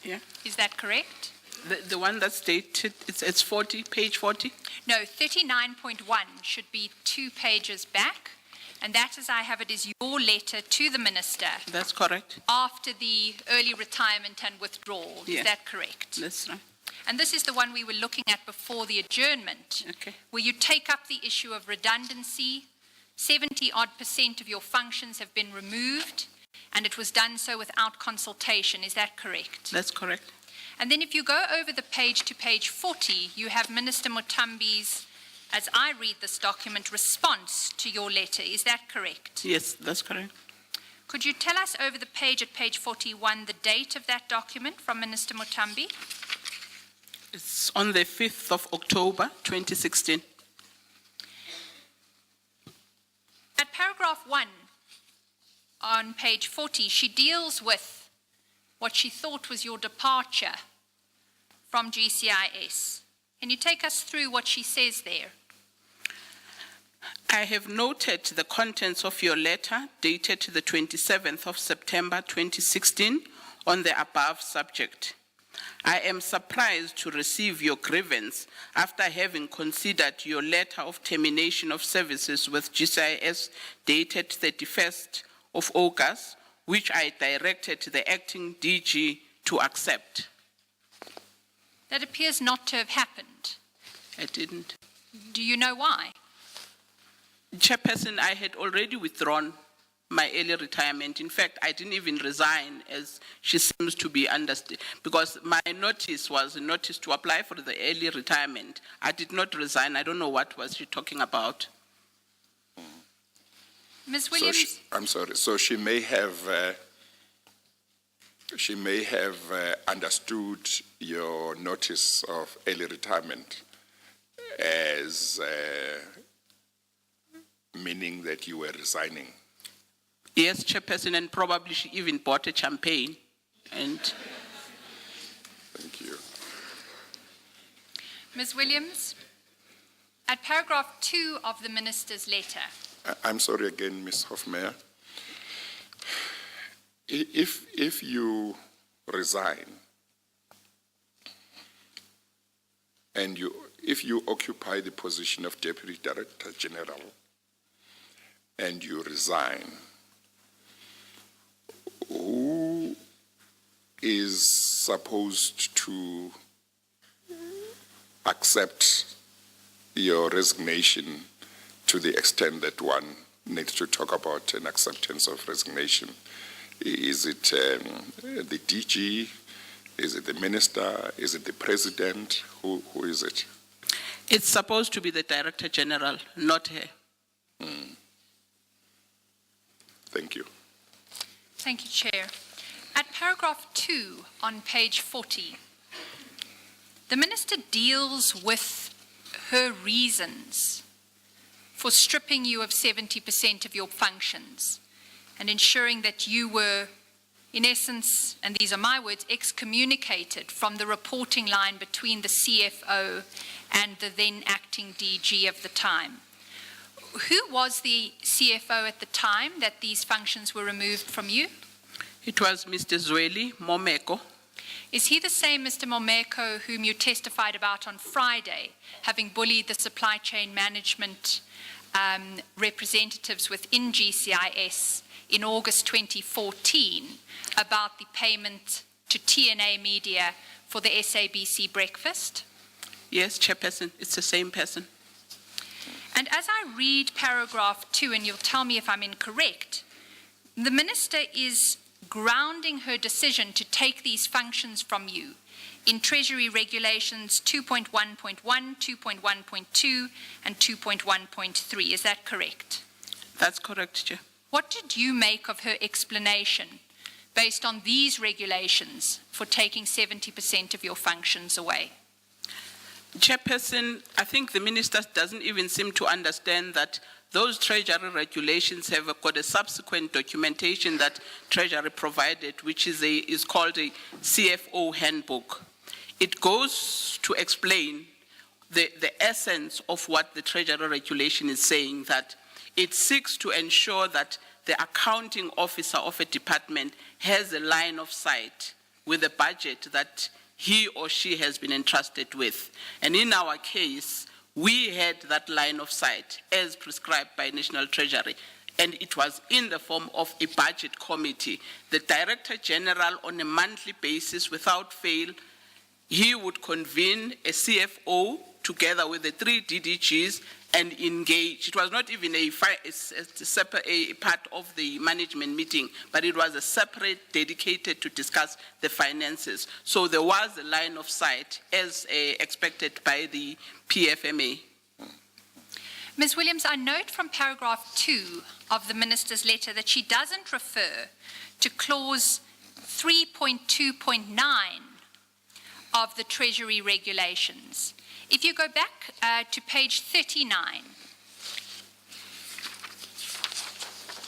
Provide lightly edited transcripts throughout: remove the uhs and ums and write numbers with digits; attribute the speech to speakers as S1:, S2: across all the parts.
S1: Yeah.
S2: Is that correct?
S1: The one that's dated, it's 40, page 40?
S2: No, 39.1 should be 2 pages back, and that, as I have it, is your letter to the Minister
S1: That's correct.
S2: after the early retirement and withdrawal.
S1: Yeah.
S2: Is that correct?
S1: That's right.
S2: And this is the one we were looking at before the adjournment,
S1: Okay.
S2: where you take up the issue of redundancy. 70% of your functions have been removed, and it was done so without consultation. Is that correct?
S1: That's correct.
S2: And then if you go over the page to page 40, you have Minister Mutambi's, as I read this document, response to your letter. Is that correct?
S1: Yes, that's correct.
S2: Could you tell us over the page at page 41 the date of that document from Minister Mutambi?
S1: It's on the 5th of October, 2016.
S2: At paragraph 1 on page 40, she deals with what she thought was your departure from GCIS. Can you take us through what she says there?
S1: I have noted the contents of your letter dated the 27th of September 2016 on the above subject. I am surprised to receive your grievance after having considered your letter of termination of services with GCIS dated 31st of August, which I directed the acting DG to accept.
S2: That appears not to have happened.
S1: I didn't.
S2: Do you know why?
S1: Chairperson, I had already withdrawn my early retirement. In fact, I didn't even resign, as she seems to be understood, because my notice was a notice to apply for the early retirement. I did not resign. I don't know what was she talking about.
S2: Ms. Williams?
S3: I'm sorry. So she may have understood your notice of early retirement as meaning that you were resigning.
S1: Yes, Chairperson, and probably she even bought a champagne. And
S3: Thank you.
S2: Ms. Williams, at paragraph 2 of the Minister's letter.
S3: I'm sorry again, Ms. Hofmeyer. If you resign and if you occupy the position of Deputy Director General and you resign, who is supposed to accept your resignation to the extent that one needs to talk about an acceptance of resignation? Is it the DG? Is it the Minister? Is it the President? Who is it?
S1: it's supposed to be the Director General, not her.
S3: Thank you.
S2: Thank you, Chair. At paragraph 2 on page 40, the Minister deals with her reasons for stripping you of 70% of your functions and ensuring that you were, in essence, and these are my words, excommunicated from the reporting line between the CFO and the then acting DG of the time. Who was the CFO at the time that these functions were removed from you?
S1: It was Mr. Zweli Momeko.
S2: Is he the same Mr. Momeko whom you testified about on Friday, having bullied the supply chain management representatives within GCIS in August 2014 about the payment to TNA Media for the SABC breakfast?
S1: Yes, Chairperson, it's the same person.
S2: And as I read paragraph 2, and you'll tell me if I'm incorrect, the Minister is grounding her decision to take these functions from you in Treasury Regulations 2.1.1, 2.1.2, and 2.1.3. Is that correct?
S1: That's correct, Chair.
S2: What did you make of her explanation based on these regulations for taking 70% of your functions away?
S1: Chairperson, I think the Minister doesn't even seem to understand that those Treasury regulations have got a subsequent documentation that Treasury provided, which is called a CFO handbook. It goes to explain the essence of what the Treasury regulation is saying, that it seeks to ensure that the accounting officer of a department has a line of sight with the budget that he or she has been entrusted with. And in our case, we had that line of sight as prescribed by National Treasury, and it was in the form of a budget committee. The Director General, on a monthly basis, without fail, he would convene a CFO together with the 3 DDGs and engage. It was not even a separate a part of the management meeting, but it was a separate, dedicated to discuss the finances. So there was a line of sight as expected by the PFMA.
S2: Ms. Williams, I note from paragraph 2 of the Minister's letter that she doesn't refer to clause 3.2.9 of the Treasury regulations. If you go back to page 39,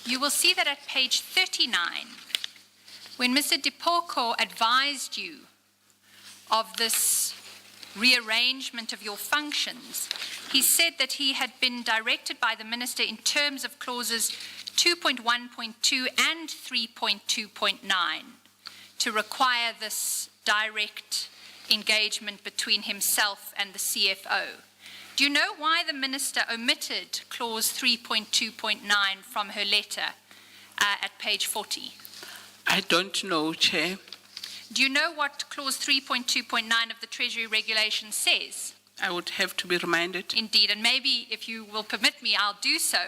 S2: you will see that at page 39, when Mr. Dipoko advised you of this rearrangement of your functions, he said that he had been directed by the Minister in terms of clauses 2.1.2 and 3.2.9 to require this direct engagement between himself and the CFO. Do you know why the Minister omitted clause 3.2.9 from her letter at page 40?
S1: I don't know, Chair.
S2: Do you know what clause 3.2.9 of the Treasury regulation says?
S1: I would have to be reminded.
S2: Indeed, and maybe if you will permit me, I'll do so.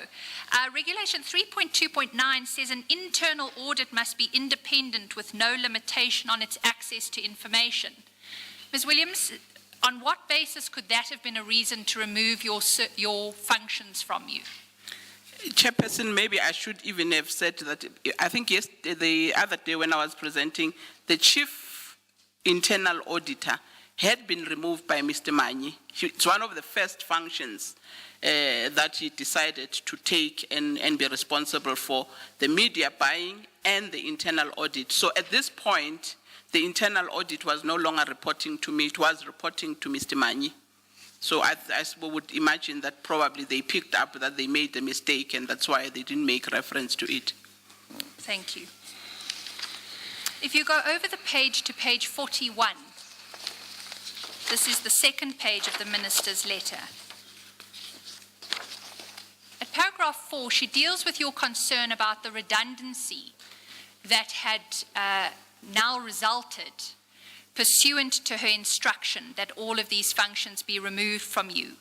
S2: Regulation 3.2.9 says an internal audit must be independent with no limitation on its access to information. Ms. Williams, on what basis could that have been a reason to remove your functions from you?
S1: Chairperson, maybe I should even have said that. I think the other day when I was presenting, the Chief Internal Auditor had been removed by Mr. Manyi. It's one of the first functions that he decided to take and be responsible for, the media buying and the internal audit. So at this point, the internal audit was no longer reporting to me, it was reporting to Mr. Manyi. So I would imagine that probably they picked up that they made a mistake and that's why they didn't make reference to it.
S2: Thank you. If you go over the page to page 41, this is the second page of the Minister's letter. At paragraph 4, she deals with your concern about the redundancy that had now resulted pursuant to her instruction that all of these functions be removed from you.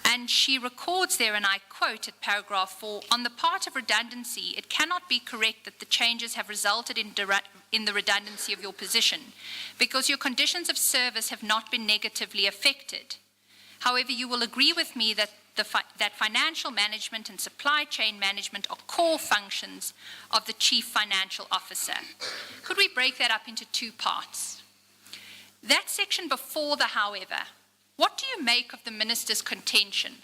S2: And she records there, and I quote at paragraph 4, on the part of redundancy, it cannot be correct that the changes have resulted in the redundancy of your position because your conditions of service have not been negatively affected. However, you will agree with me that that financial management and supply chain management are core functions of the Chief Financial Officer. Could we break that up into 2 parts? That section before the however, what do you make of the Minister's contention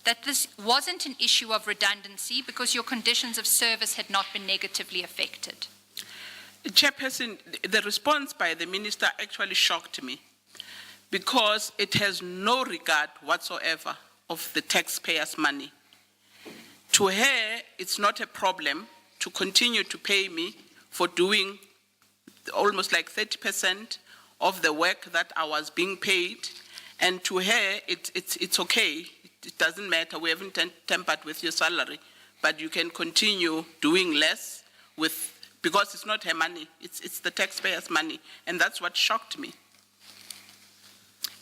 S2: that this wasn't an issue of redundancy because your conditions of service had not been negatively affected?
S1: Chairperson, the response by the Minister actually shocked me because it has no regard whatsoever of the taxpayers' money. To her, it's not a problem to continue to pay me for doing almost like 30% of the work that I was being paid, and to her, it's okay. It doesn't matter. We haven't tampered with your salary, but you can continue doing less because it's not her money. It's the taxpayers' money, and that's what shocked me.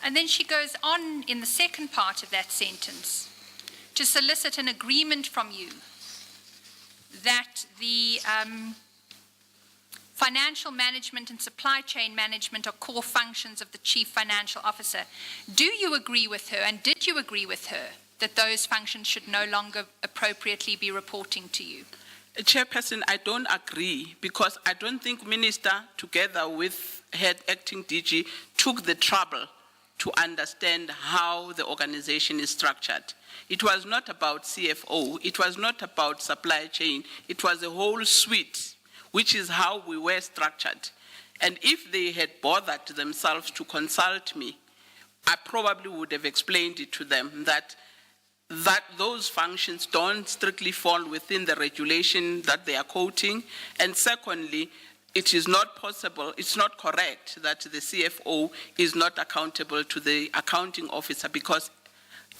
S2: And then she goes on in the second part of that sentence to solicit an agreement from you that the financial management and supply chain management are core functions of the Chief Financial Officer. Do you agree with her, and did you agree with her, that those functions should no longer appropriately be reporting to you?
S1: Chairperson, I don't agree because I don't think Minister, together with head acting DG, took the trouble to understand how the organization is structured. It was not about CFO, it was not about supply chain, it was a whole suite, which is how we were structured. And if they had bothered themselves to consult me, I probably would have explained it to them that those functions don't strictly fall within the regulation that they are quoting. And secondly, it is not possible, it's not correct that the CFO is not accountable to the accounting officer, because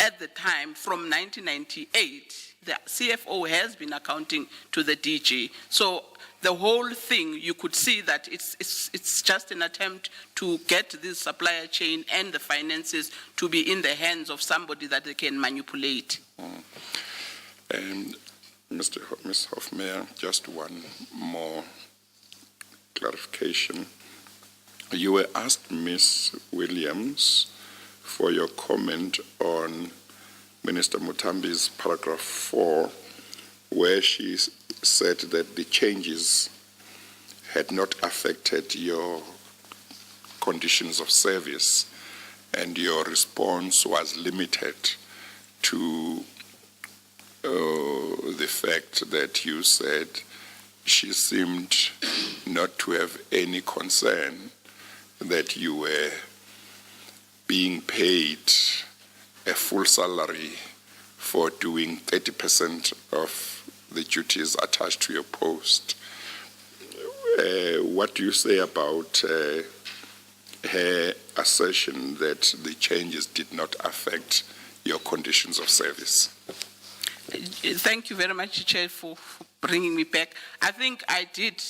S1: at the time, from 1998, the CFO has been accounting to the DG. So the whole thing, you could see that it's just an attempt to get this supplier chain and the finances to be in the hands of somebody that they can manipulate.
S3: And Ms. Hofmeyer, just one more clarification. You were asked, Ms. Williams, for your comment on Minister Mutambi's paragraph 4, where she said that the changes had not affected your conditions of service, and your response was limited to the fact that you said she seemed not to have any concern that you were being paid a full salary for doing 30% of the duties attached to your post. What do you say about her assertion that the changes did not affect your conditions of service?
S1: Thank you very much, Chair, for bringing me back. I think I did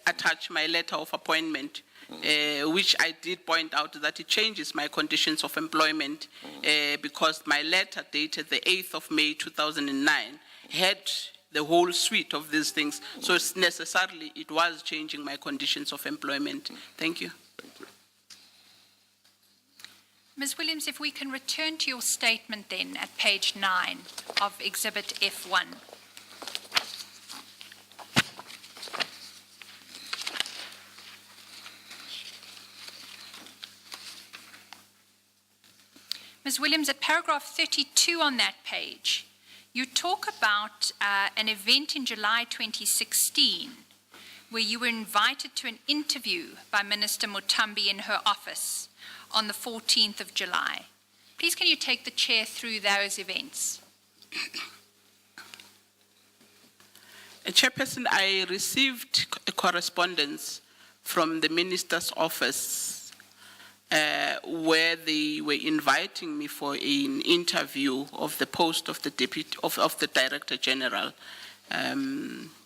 S1: attach my letter of appointment, which I did point out that it changes my conditions of employment, because my letter dated the 8th of May 2009 had the whole suite of these things. So it's necessarily it was changing my conditions of employment. Thank you.
S3: Thank you.
S2: Ms. Williams, if we can return to your statement then at page 9 of Exhibit F1. Ms. Williams, at paragraph 32 on that page, you talk about an event in July 2016 where you were invited to an interview by Minister Mutambi in her office on the 14th of July. Please can you take the chair through those events?
S1: Chairperson, I received a correspondence from the minister's office where they were inviting me for an interview of the post of the deputy of the Director General.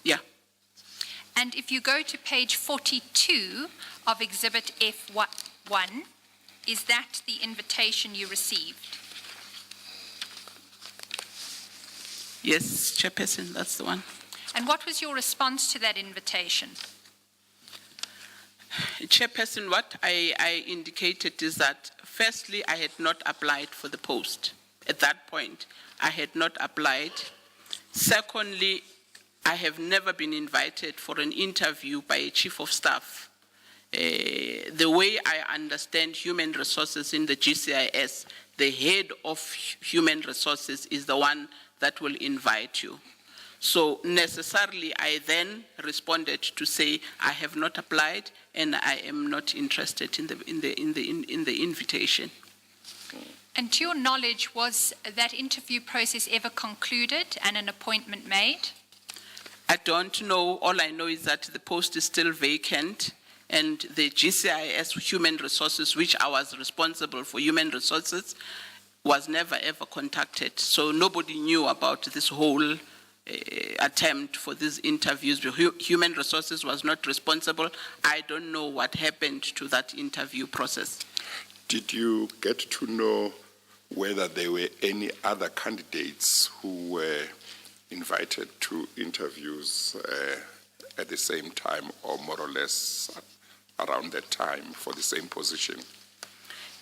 S1: Yeah.
S2: And if you go to page 42 of Exhibit F1, is that the invitation you received?
S1: Yes, Chairperson, that's the one.
S2: And what was your response to that invitation?
S1: Chairperson, what I indicated is that, firstly, I had not applied for the post. At that point, I had not applied. Secondly, I have never been invited for an interview by a chief of staff. The way I understand human resources in the GCIS, the head of human resources is the one that will invite you. So necessarily, I then responded to say I have not applied and I am not interested in the invitation.
S2: And to your knowledge, was that interview process ever concluded and an appointment made?
S1: I don't know. All I know is that the post is still vacant, and the GCIS human resources, which I was responsible for human resources, was never ever contacted. So nobody knew about this whole attempt for these interviews. Human resources was not responsible. I don't know what happened to that interview process.
S3: Did you get to know whether there were any other candidates who were invited to interviews at the same time, or more or less around that time, for the same position?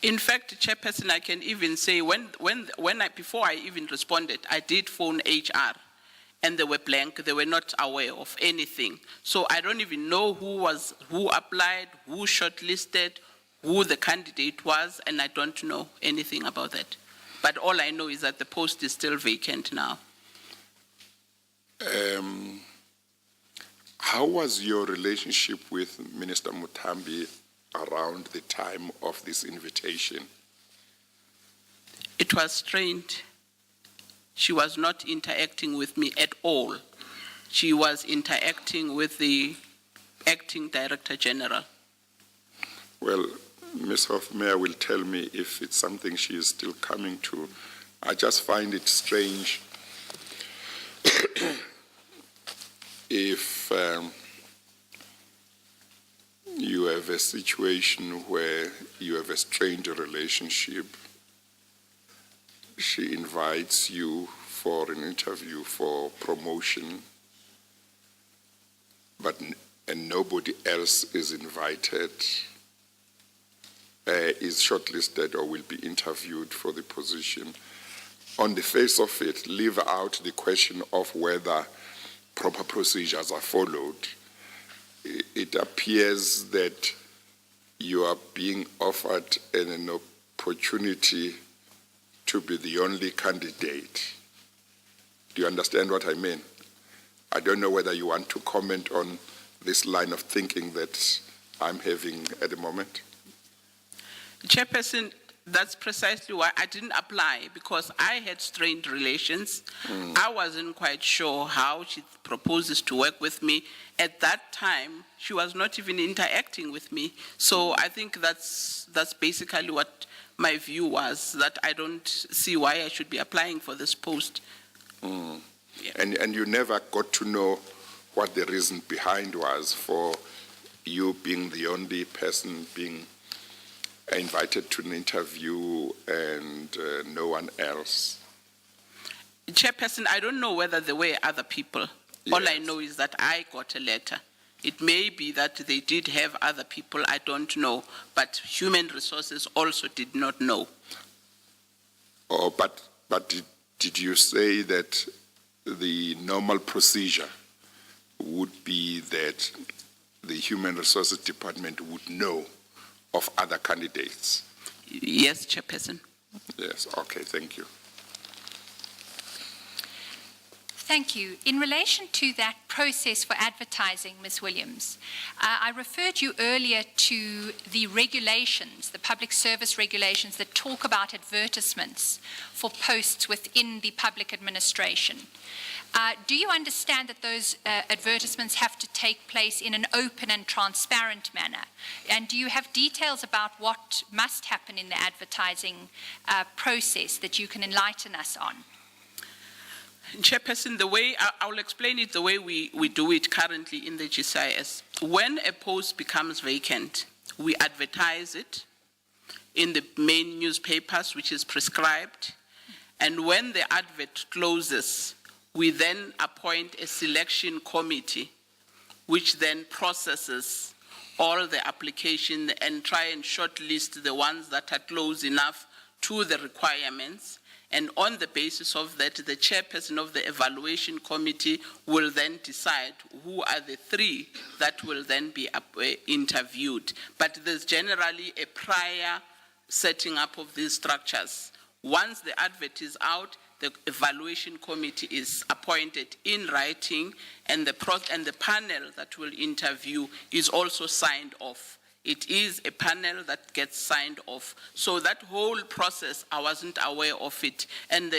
S1: In fact, Chairperson, I can even say before I even responded, I did phone HR, and they were blank. They were not aware of anything. So I don't even know who applied, who shortlisted, who the candidate was, and I don't know anything about that. But all I know is that the post is still vacant now.
S3: How was your relationship with Minister Mutambi around the time of this invitation?
S1: It was strained. She was not interacting with me at all. She was interacting with the Acting Director General.
S3: Well, Ms. Hofmeyer will tell me if it's something she is still coming to. I just find it strange if you have a situation where you have a strained relationship, she invites you for an interview for promotion, and nobody else is invited, is shortlisted or will be interviewed for the position. On the face of it, leave out the question of whether proper procedures are followed. It appears that you are being offered an opportunity to be the only candidate. Do you understand what I mean? I don't know whether you want to comment on this line of thinking that I'm having at the moment.
S1: Chairperson, that's precisely why I didn't apply, because I had strained relations. I wasn't quite sure how she proposes to work with me. At that time, she was not even interacting with me. So I think that's basically what my view was, that I don't see why I should be applying for this post. Yeah.
S3: And you never got to know what the reason behind was for you being the only person being invited to an interview and no one else?
S1: Chairperson, I don't know whether there were other people. Yes. All I know is that I got a letter. It may be that they did have other people, I don't know, but Human Resources also did not know.
S3: Oh, but did you say that the normal procedure would be that the Human Resources Department would know of other candidates?
S1: Yes, Chairperson.
S3: Yes, okay, thank you.
S2: Thank you. In relation to that process for advertising, Ms. Williams, I referred you earlier to the regulations, the public service regulations that talk about advertisements for posts within the public administration. Do you understand that those advertisements have to take place in an open and transparent manner? And do you have details about what must happen in the advertising process that you can enlighten us on?
S1: Chairperson, the way I will explain it the way we do it currently in the GCIS. When a post becomes vacant, we advertise it in the main newspapers, which is prescribed. And when the advert closes, we then appoint a selection committee, which then processes all the applications and try and shortlist the ones that are close enough to the requirements. And on the basis of that, the chairperson of the evaluation committee will then decide who are the 3 that will then be interviewed. But there's generally a prior setting up of these structures. Once the advert is out, the evaluation committee is appointed in writing, and the panel that will interview is also signed off. It is a panel that gets signed off. So that whole process, I wasn't aware of it. And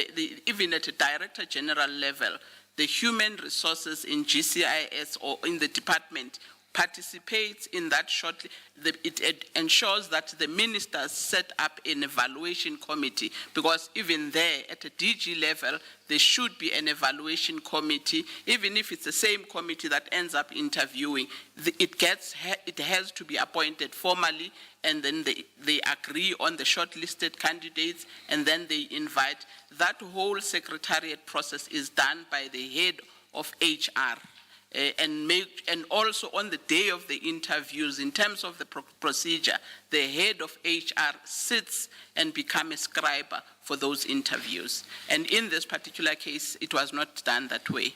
S1: even at a director general level, the human resources in GCIS or in the department participates in that shortly. It ensures that the ministers set up an evaluation committee, because even there at a DG level, there should be an evaluation committee. Even if it's the same committee that ends up interviewing, it has to be appointed formally, and then they agree on the shortlisted candidates, and then they invite. That whole secretariat process is done by the head of HR. And also on the day of the interviews, in terms of the procedure, the head of HR sits and becomes a scribe for those interviews. And in this particular case, it was not done that way.